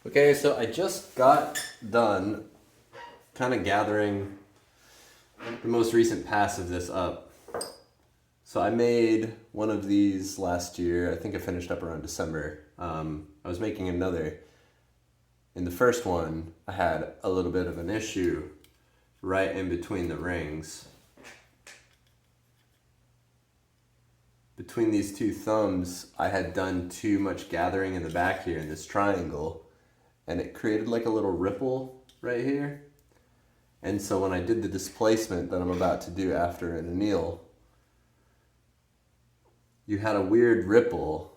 Okay, so I just got done kind of gathering the most recent pass of this up. So I made one of these last year. I think I finished up around December. I was making another. In the first one, I had a little bit of an issue right in between the rings. Between these two thumbs, I had done too much gathering in the back here in this triangle, and it created like a little ripple right here. And so when I did the displacement that I'm about to do after an anneal, you had a weird ripple.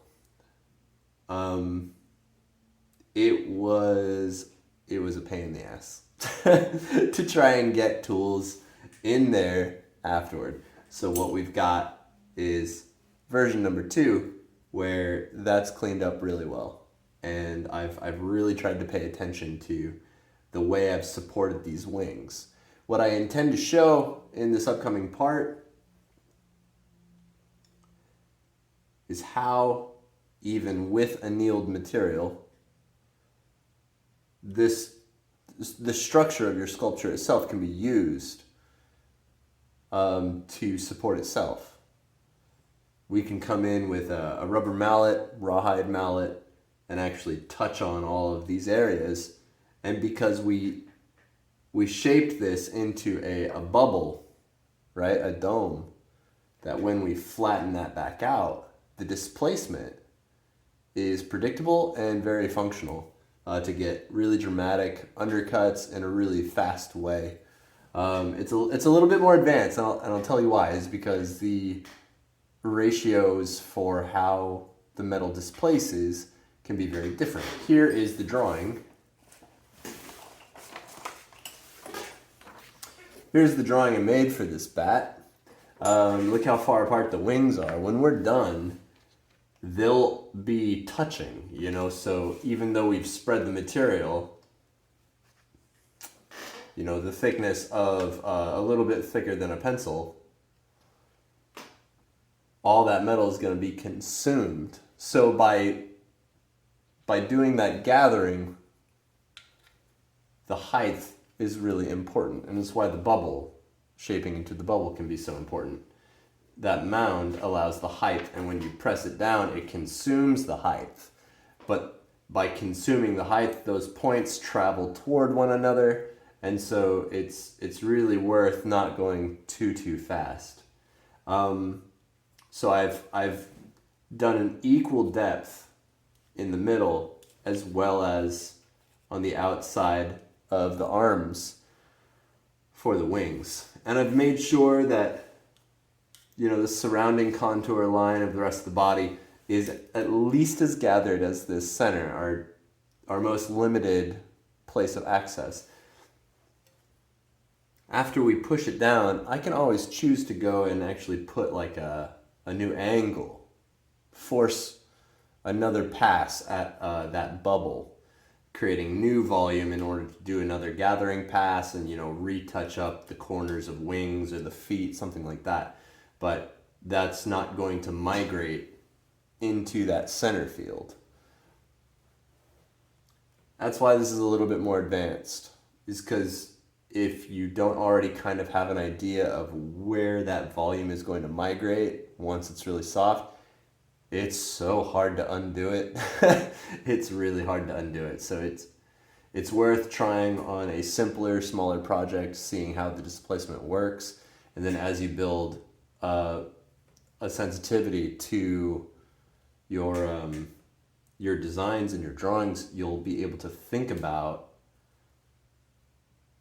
It was a pain in the ass to try and get tools in there afterward. So what we've got is version number 2, where that's cleaned up really well. And I've really tried to pay attention to the way I've supported these wings. What I intend to show in this upcoming part is how, even with annealed material, the structure of your sculpture itself can be used to support itself. We can come in with a rubber mallet, rawhide mallet, and actually touch on all of these areas. And because we shaped this into a bubble, right, a dome, that when we flatten that back out, the displacement is predictable and very functional to get really dramatic undercuts in a really fast way. It's a little bit more advanced, and I'll tell you why. Is because the ratios for how the metal displaces can be very different. Here is the drawing. Here's the drawing I made for this bat. Look how far apart the wings are. When we're done, they'll be touching, so even though we've spread the material, the thickness of a little bit thicker than a pencil, all that metal is going to be consumed. So by doing that gathering, the height is really important, and that's why the bubble, shaping into the bubble, can be so important. That mound allows the height, and when you press it down, it consumes the height. But by consuming the height, those points travel toward one another, and so it's really worth not going too fast. So I've done an equal depth in the middle as well as on the outside of the arms for the wings. And I've made sure that the surrounding contour line of the rest of the body is at least as gathered as this center, our most limited place of access. After we push it down, I can always choose to go and actually put like a new angle, force another pass at that bubble, creating new volume in order to do another gathering pass and retouch up the corners of wings or the feet, something like that. But that's not going to migrate into that center field. That's why this is a little bit more advanced, is because if you don't already kind of have an idea of where that volume is going to migrate once it's really soft, it's so hard to undo it. It's really hard to undo it. So it's worth trying on a simpler, smaller project, seeing how the displacement works, and then as you build a sensitivity to your designs and your drawings, you'll be able to think about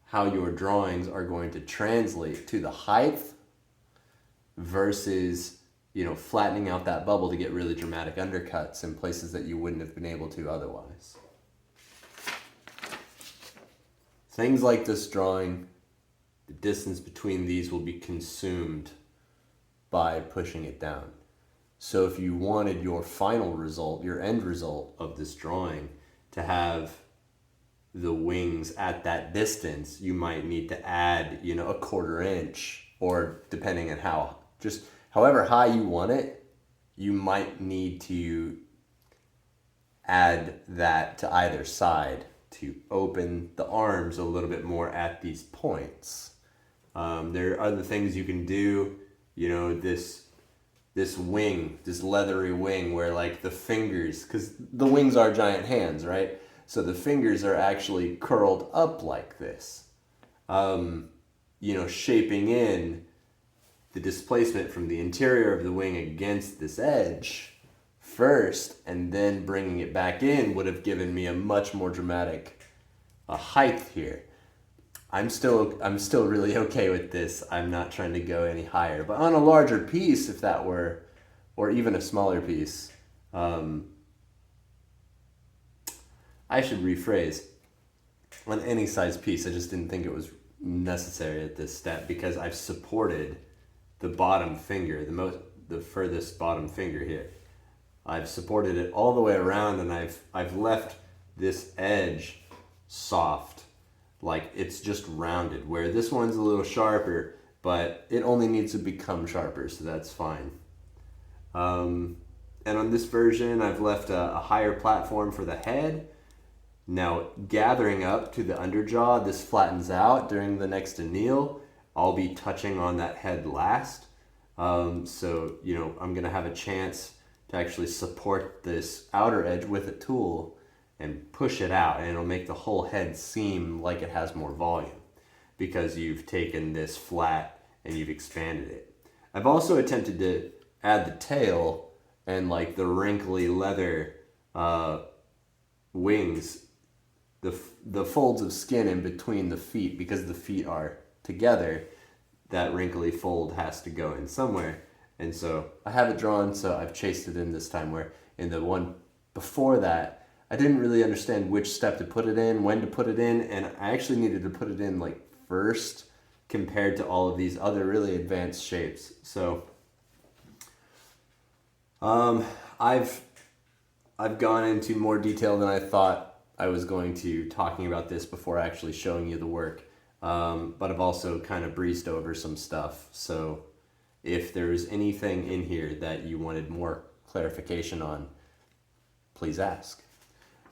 how your drawings are going to translate to the height versus flattening out that bubble to get really dramatic undercuts in places that you wouldn't have been able to otherwise. Things like this drawing, the distance between these will be consumed by pushing it down. So if you wanted your final result, your end result of this drawing, to have the wings at that distance, you might need to add, a 1/4 inch, or depending on however high you want it, you might need to add that to either side to open the arms a little bit more at these points. There are other things you can do, you know, this wing, this leathery wing where like the fingers, because the wings are giant hands, right? So the fingers are actually curled up like this, you know, shaping in the displacement from the interior of the wing against this edge first, and then bringing it back in would have given me a much more dramatic height here. I'm still really okay with this. I'm not trying to go any higher. But on a larger piece, if that were, or even a smaller piece, I should rephrase. On any size piece, I just didn't think it was necessary at this step because I've supported the bottom finger, the furthest bottom finger here. I've supported it all the way around, and I've left this edge soft. Like it's just rounded, where this one's a little sharper, but it only needs to become sharper, so that's fine. And on this version, I've left a higher platform for the head. Now, gathering up to the underjaw, this flattens out during the next anneal. I'll be touching on that head last. So, you know, I'm going to have a chance to actually support this outer edge with a tool and push it out, and it'll make the whole head seem like it has more volume because you've taken this flat and you've expanded it. I've also attempted to add the tail and like the wrinkly leather wings, the folds of skin in between the feet, because the feet are together, that wrinkly fold has to go in somewhere. And so I have it drawn, so I've chased it in this time, where in the one before that, I didn't really understand which step to put it in, when to put it in, and I actually needed to put it in like first compared to all of these other really advanced shapes. So I've gone into more detail than I thought I was going to, talking about this before actually showing you the work. But I've also kind of breezed over some stuff. So if there's anything in here that you wanted more clarification on, please ask.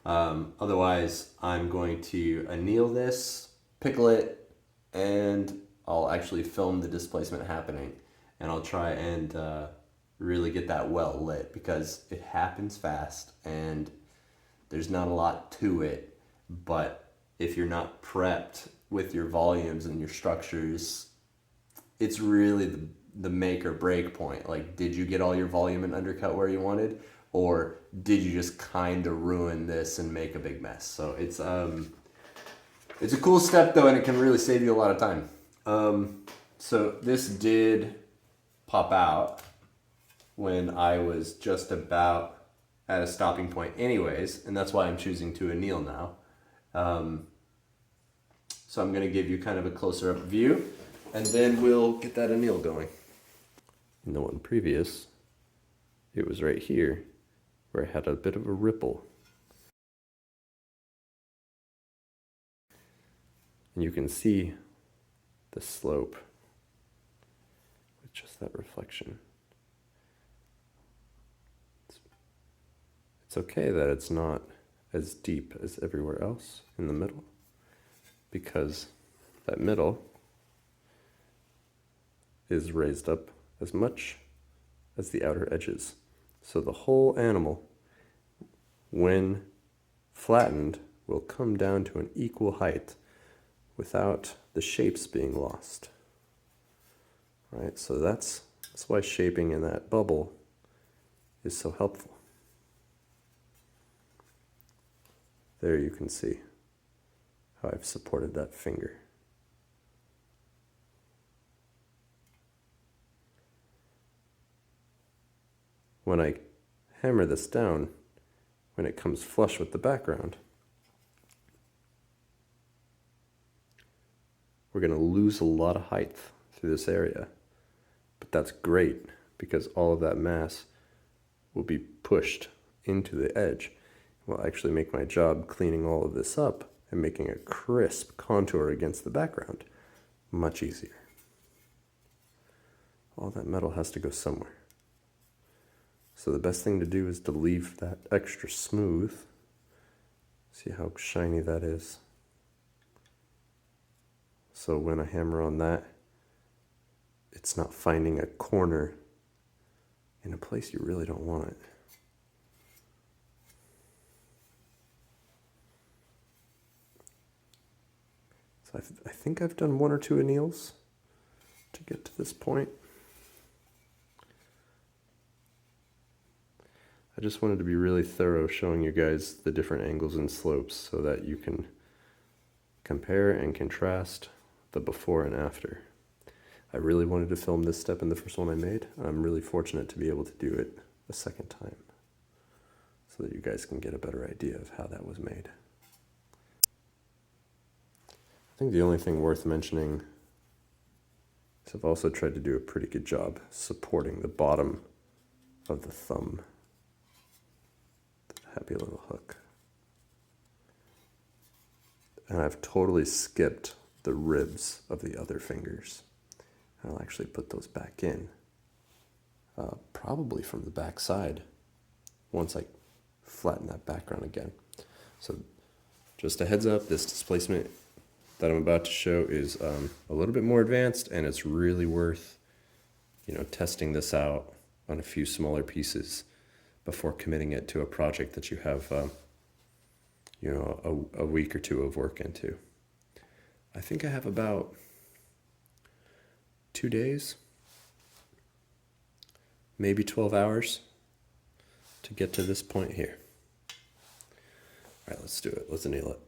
Otherwise, I'm going to anneal this, pickle it, and I'll actually film the displacement happening. And I'll try and really get that well lit, because it happens fast and there's not a lot to it. But if you're not prepped with your volumes and your structures, it's really the make or break point. Like, did you get all your volume and undercut where you wanted? Or did you just kind of ruin this and make a big mess? So it's a cool step though, and it can really save you a lot of time. So this did pop out when I was just about at a stopping point anyways, and that's why I'm choosing to anneal now. So I'm going to give you kind of a closer up view, and then we'll get that anneal going. In the one previous, it was right here where I had a bit of a ripple. And you can see the slope with just that reflection. It's okay that it's not as deep as everywhere else in the middle, because that middle is raised up as much as the outer edges. So the whole animal, when flattened, will come down to an equal height without the shapes being lost. Right? So that's why shaping in that bubble is so helpful. There you can see how I've supported that finger. When I hammer this down, when it comes flush with the background, we're going to lose a lot of height through this area. But that's great, because all of that mass will be pushed into the edge. It will actually make my job cleaning all of this up and making a crisp contour against the background much easier. All that metal has to go somewhere. So the best thing to do is to leave that extra smooth. See how shiny that is. So when I hammer on that, it's not finding a corner in a place you really don't want it. So I think I've done 1 or 2 anneals to get to this point. I just wanted to be really thorough showing you guys the different angles and slopes so that you can compare and contrast the before and after. I really wanted to film this step in the first one I made. I'm really fortunate to be able to do it a second time so that you guys can get a better idea of how that was made. I think the only thing worth mentioning is I've also tried to do a pretty good job supporting the bottom of the thumb. Happy little hook. And I've totally skipped the ribs of the other fingers. I'll actually put those back in, probably from the back side, once I flatten that background again. So just a heads up, this displacement that I'm about to show is a little bit more advanced, and it's really worth, testing this out on a few smaller pieces before committing it to a project that you have, a week or 2 of work into. I think I have about 2 days, maybe 12 hours to get to this point here. All right, let's do it. Let's anneal it.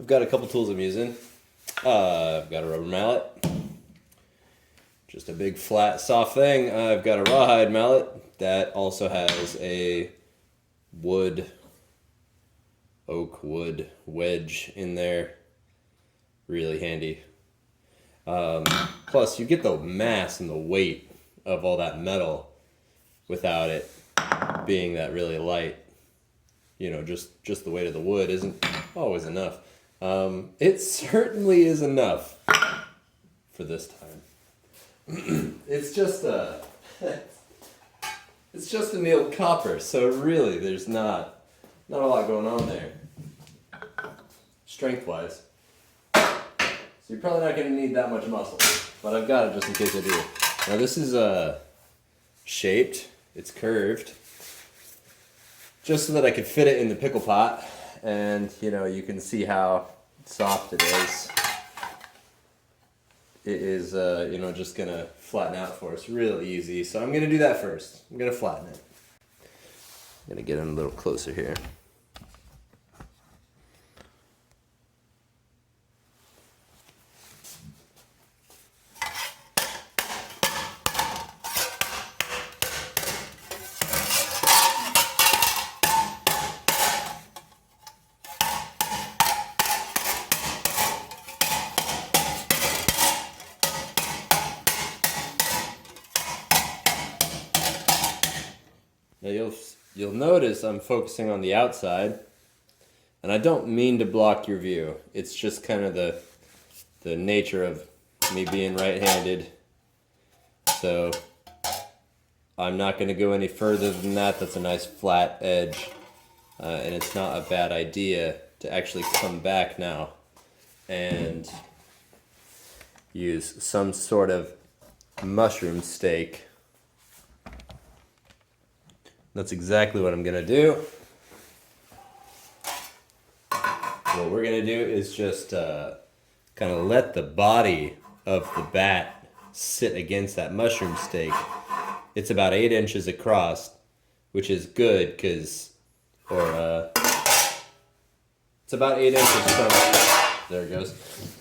I've got a couple tools I'm using. I've got a rubber mallet, just a big flat soft thing. I've got a rawhide mallet that also has a oak wood wedge in there. Really handy. Plus you get the mass and the weight of all that metal without it being that really light. Just the weight of the wood isn't always enough. It certainly is enough for this time. It's just annealed copper, so really there's not a lot going on there, strength-wise. So you're probably not going to need that much muscle, but I've got it just in case I do. Now this is shaped, it's curved, just so that I could fit it in the pickle pot. And you can see how soft it is. It is just gonna flatten out for us real easy. So I'm gonna do that first. I'm gonna flatten it. I'm gonna get in a little closer here. Now you'll notice I'm focusing on the outside, and I don't mean to block your view. It's just kind of the nature of me being right-handed. So I'm not going to go any further than that. That's a nice flat edge, and it's not a bad idea to actually come back now and use some sort of mushroom steak. That's exactly what I'm gonna do. What we're gonna do is just kind of let the body of the bat sit against that mushroom steak. It's about 8 inches across, which is good because, it's about 8 inches from, there it goes.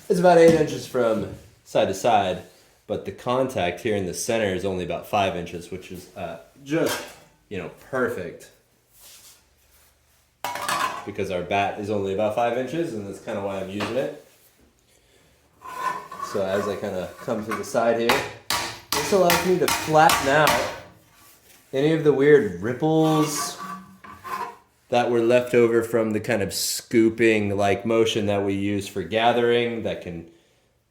It's about 8 inches from side to side, but the contact here in the center is only about 5 inches, which is just, perfect. Because our bat is only about 5 inches, and that's kind of why I'm using it. So as I kind of come to the side here, this allows me to flatten out any of the weird ripples that were left over from the kind of scooping like motion that we use for gathering that can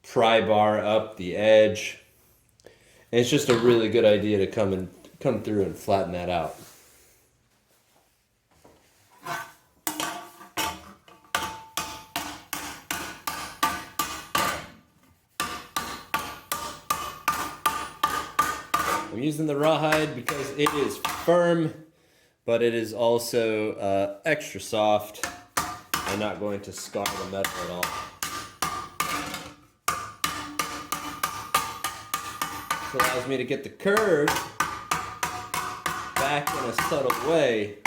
pry bar up the edge. And it's just a really good idea to come through and flatten that out. I'm using the rawhide because it is firm, but it is also extra soft and not going to scar the metal at all. This allows me to get the curve back in a subtle way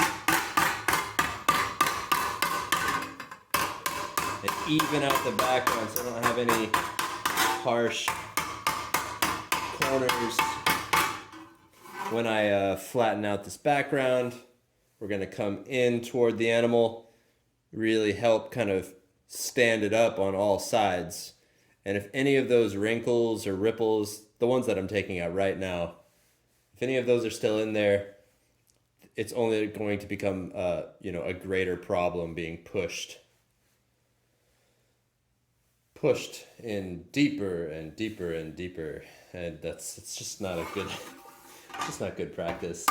and even out the background so I don't have any harsh corners. When I flatten out this background, we're going to come in toward the animal, really help kind of stand it up on all sides. And if any of those wrinkles or ripples, the ones that I'm taking out right now, if any of those are still in there, it's only going to become a greater problem being pushed in deeper and deeper and deeper. And it's just not good practice.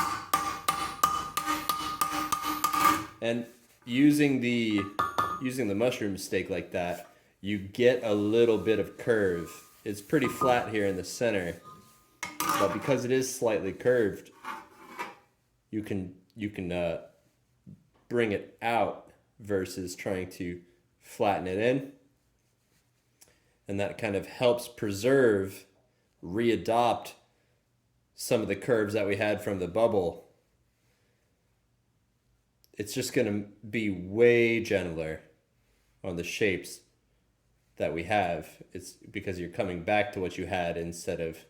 And using the mushroom steak like that, you get a little bit of curve. It's pretty flat here in the center, but because it is slightly curved, you can bring it out versus trying to flatten it in. And that kind of helps preserve, readopt some of the curves that we had from the bubble. It's just going to be way gentler on the shapes that we have. It's because you're coming back to what you had instead of,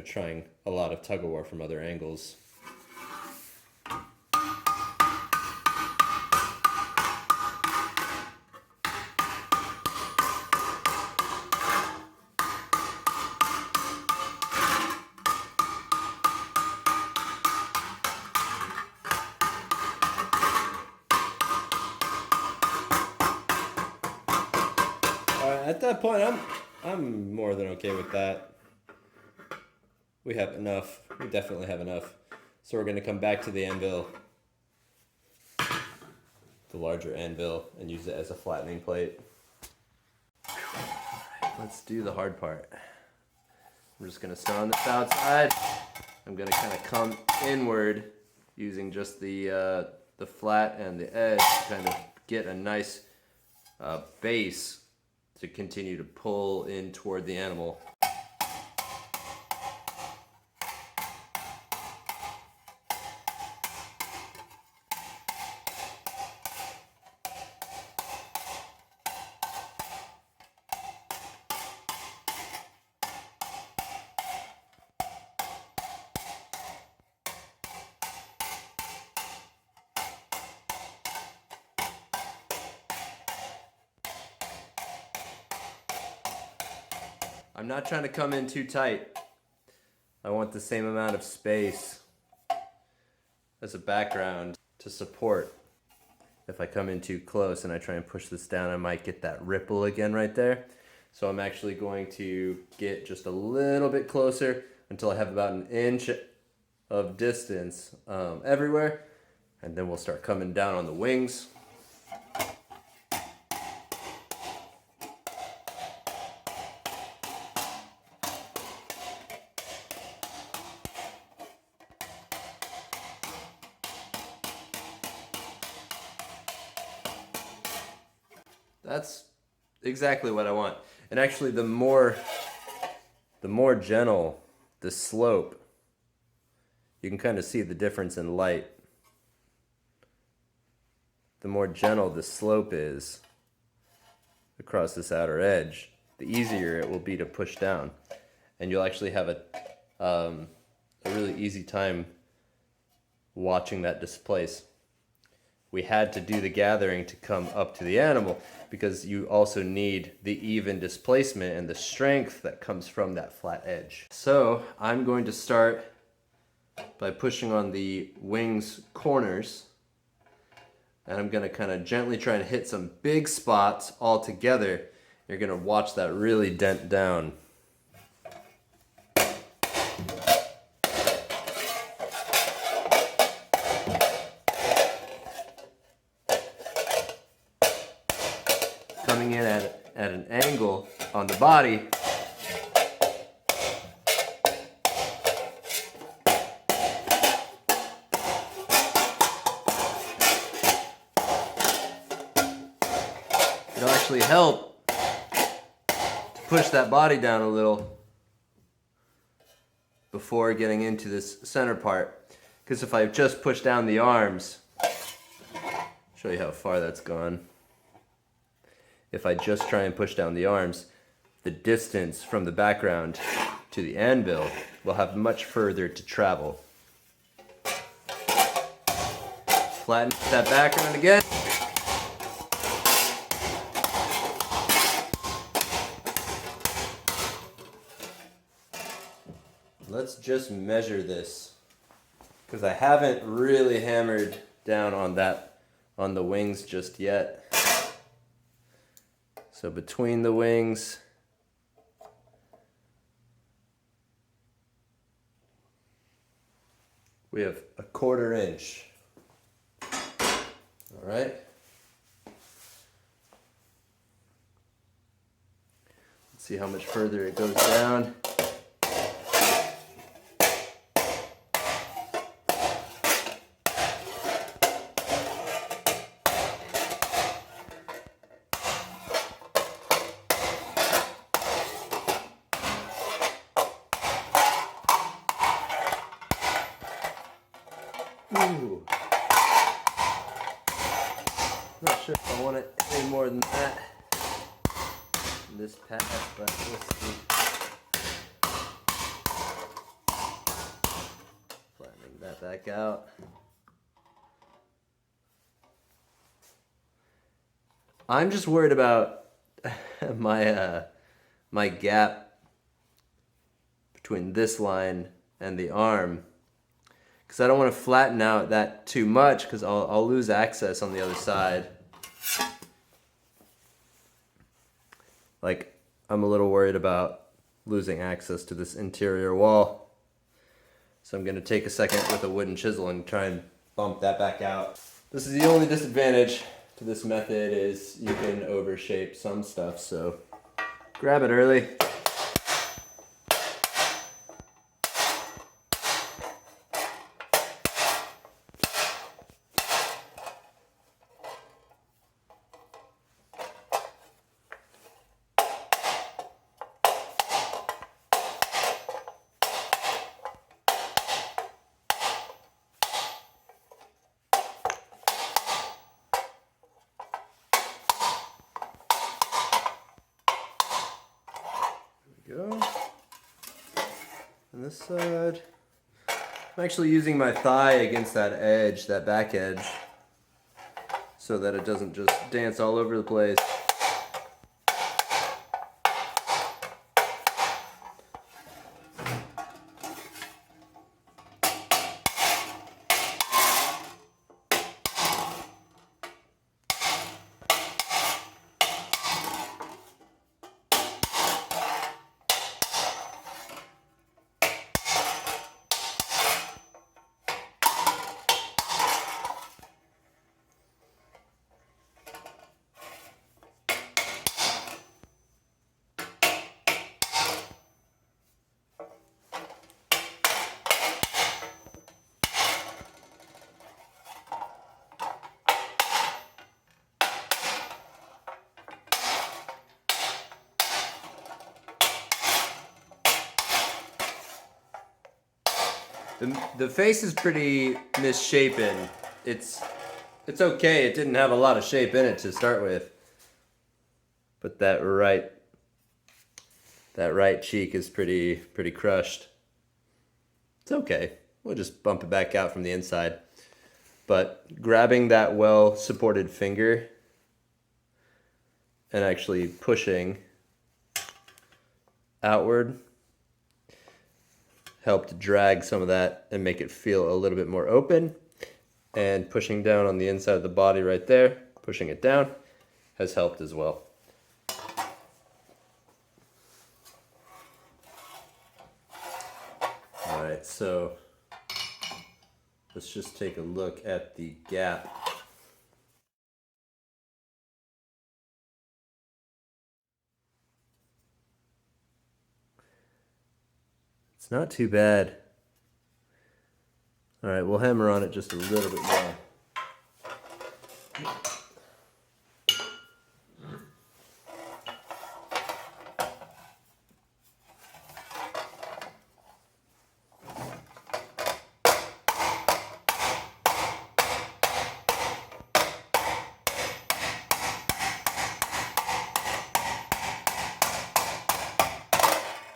trying a lot of tug of war from other angles. At that point, I'm more than okay with that. We have enough. We definitely have enough. So we're going to come back to the anvil, the larger anvil, and use it as a flattening plate. Let's do the hard part. I'm just going to start on this outside. I'm going to kind of come inward using just the flat and the edge to kind of get a nice base to continue to pull in toward the animal. I'm not trying to come in too tight. I want the same amount of space. as a background to support. If I come in too close and I try and push this down, I might get that ripple again right there. So I'm actually going to get just a little bit closer until I have about an inch of distance everywhere. And then we'll start coming down on the wings. That's exactly what I want. And actually the more gentle the slope, you can kind of see the difference in light. The more gentle the slope is across this outer edge, the easier it will be to push down. And you'll actually have a really easy time watching that displace. We had to do the gathering to come up to the animal because you also need the even displacement and the strength that comes from that flat edge. So I'm going to start by pushing on the wings corners, and I'm going to kind of gently try and hit some big spots all together. You're going to watch that really dent down. Coming in at an angle on the body. It'll actually help to push that body down a little before getting into this center part. Because if I just push down the arms, show you how far that's gone. If I just try and push down the arms, the distance from the background to the anvil will have much further to travel. Flatten that background again. Let's just measure this, because I haven't really hammered down on the wings just yet. So between the wings, we have 1/4 inch. All right. Let's see how much further it goes down. Ooh. Not sure if I want it any more than that in this pass, but we'll see. Flattening that back out. I'm just worried about my gap between this line and the arm, because I don't want to flatten out that too much, because I'll lose access on the other side. Like, I'm a little worried about losing access to this interior wall. So I'm going to take a second with a wooden chisel and try and bump that back out. This is the only disadvantage to this method, is you can overshape some stuff, so grab it early. Go. On this side, I'm actually using my thigh against that edge, that back edge, so that it doesn't just dance all over the place. The face is pretty misshapen. It's okay. It didn't have a lot of shape in it to start with. But that right cheek is pretty crushed. It's okay. We'll just bump it back out from the inside. But grabbing that well supported finger and actually pushing outward helped drag some of that and make it feel a little bit more open. And pushing down on the inside of the body right there, pushing it down, has helped as well. All right, so let's just take a look at the gap. It's not too bad. All right, we'll hammer on it just a little bit more.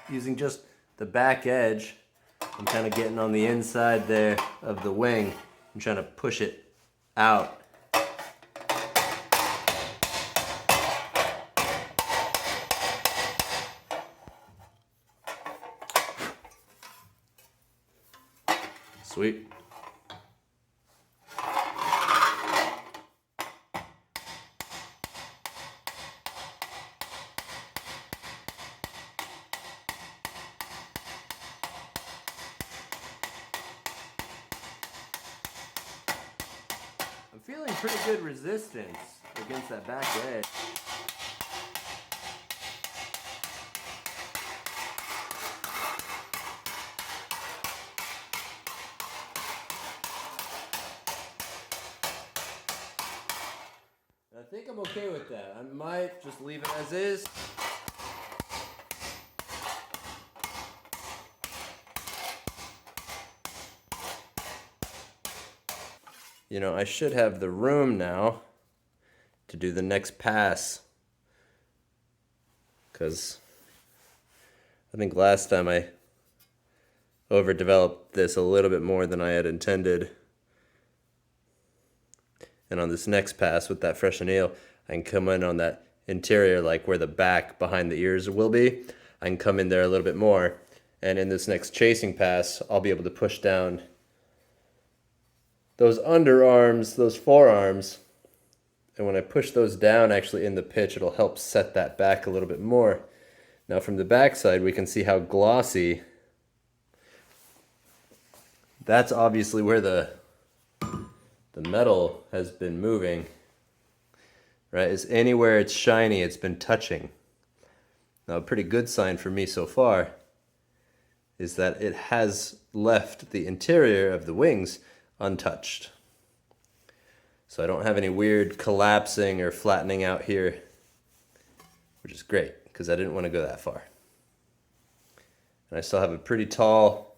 Using just the back edge, I'm kind of getting on the inside there of the wing. I'm trying to push it out. Sweet. I'm feeling pretty good resistance against that back edge. I think I'm okay with that. I might just leave it as is. You know, I should have the room now to do the next pass, because I think last time I overdeveloped this a little bit more than I had intended. And on this next pass with that fresh anneal, I can come in on that interior, like where the back behind the ears will be. I can come in there a little bit more. And in this next chasing pass, I'll be able to push down those underarms, those forearms. And when I push those down actually in the pitch, it'll help set that back a little bit more. Now from the back side, we can see how glossy. That's obviously where the metal has been moving, right? Is anywhere it's shiny, it's been touching. Now a pretty good sign for me so far is that it has left the interior of the wings untouched. So I don't have any weird collapsing or flattening out here, which is great because I didn't want to go that far. And I still have a pretty tall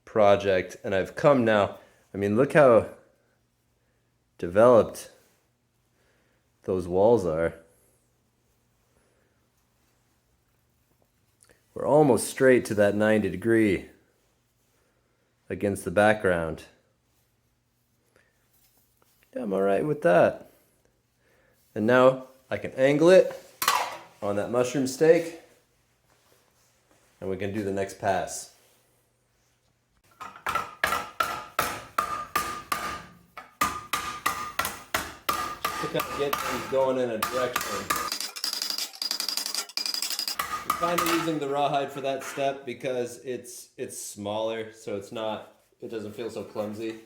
project, and I've come now, I mean, look how developed those walls are. We're almost straight to that 90 degree against the background. Yeah, I'm all right with that. And now I can angle it on that mushroom steak, and we can do the next pass. To kind of get things going in a direction. I'm kind of using the rawhide for that step because it's smaller, so it doesn't feel so clumsy.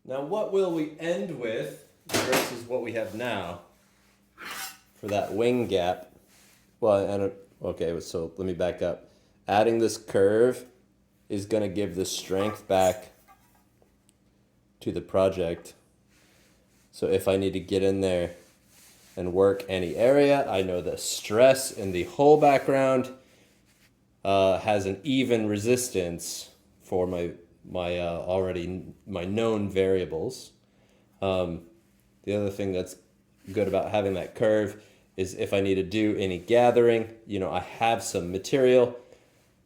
Now what will we end with versus what we have now for that wing gap? Well, okay, so let me back up. Adding this curve is going to give the strength back to the project. So if I need to get in there and work any area, I know the stress in the whole background has an even resistance for my known variables. The other thing that's good about having that curve is if I need to do any gathering, I have some material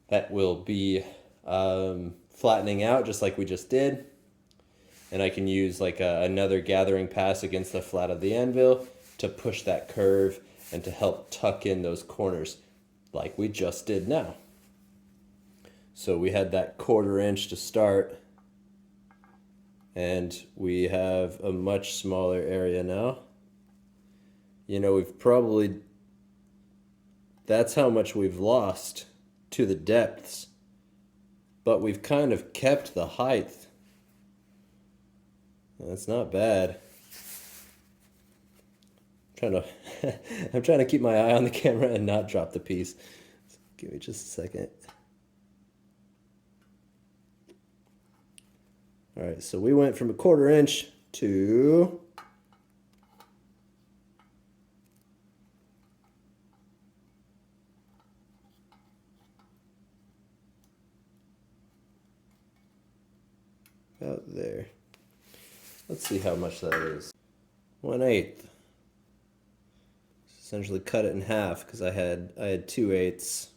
that will be flattening out just like we just did. And I can use like another gathering pass against the flat of the anvil to push that curve and to help tuck in those corners like we just did now. So we had that 1/4 inch to start, and we have a much smaller area now. That's how much we've lost to the depths, but we've kind of kept the height. That's not bad. I'm trying to keep my eye on the camera and not drop the piece. So give me just a second. All right, so we went from a 1/4 inch to about there. Let's see how much that is. 1/8. Essentially cut it in half because I had 2/8.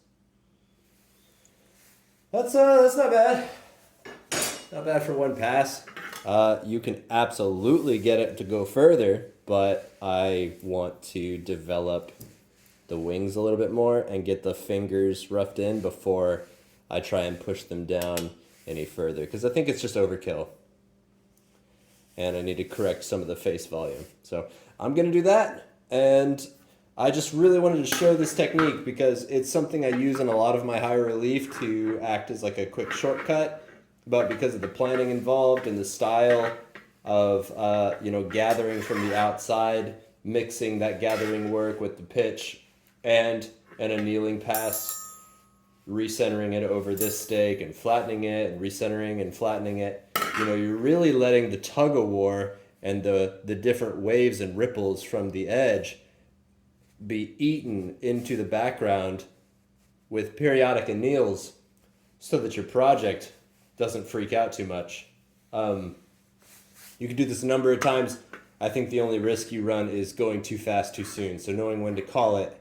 That's not bad. Not bad for one pass. You can absolutely get it to go further, but I want to develop the wings a little bit more and get the fingers roughed in before I try and push them down any further, because I think it's just overkill. And I need to correct some of the face volume. So I'm going to do that, and I just really wanted to show this technique because it's something I use in a lot of my high relief to act as like a quick shortcut, but because of the planning involved and the style of gathering from the outside, mixing that gathering work with the pitch and an annealing pass, recentering it over this stake and flattening it and recentering and flattening it, you're really letting the tug of war and the different waves and ripples from the edge be eaten into the background with periodic anneals so that your project doesn't freak out too much. You can do this a number of times. I think the only risk you run is going too fast too soon. So knowing when to call it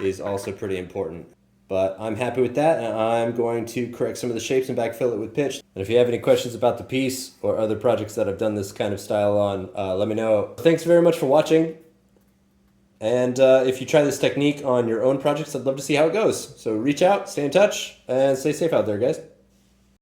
is also pretty important. But I'm happy with that, and I'm going to correct some of the shapes and backfill it with pitch. And if you have any questions about the piece or other projects that I've done this kind of style on, let me know. Thanks very much for watching. And if you try this technique on your own projects, I'd love to see how it goes. So reach out, stay in touch, and stay safe out there, guys.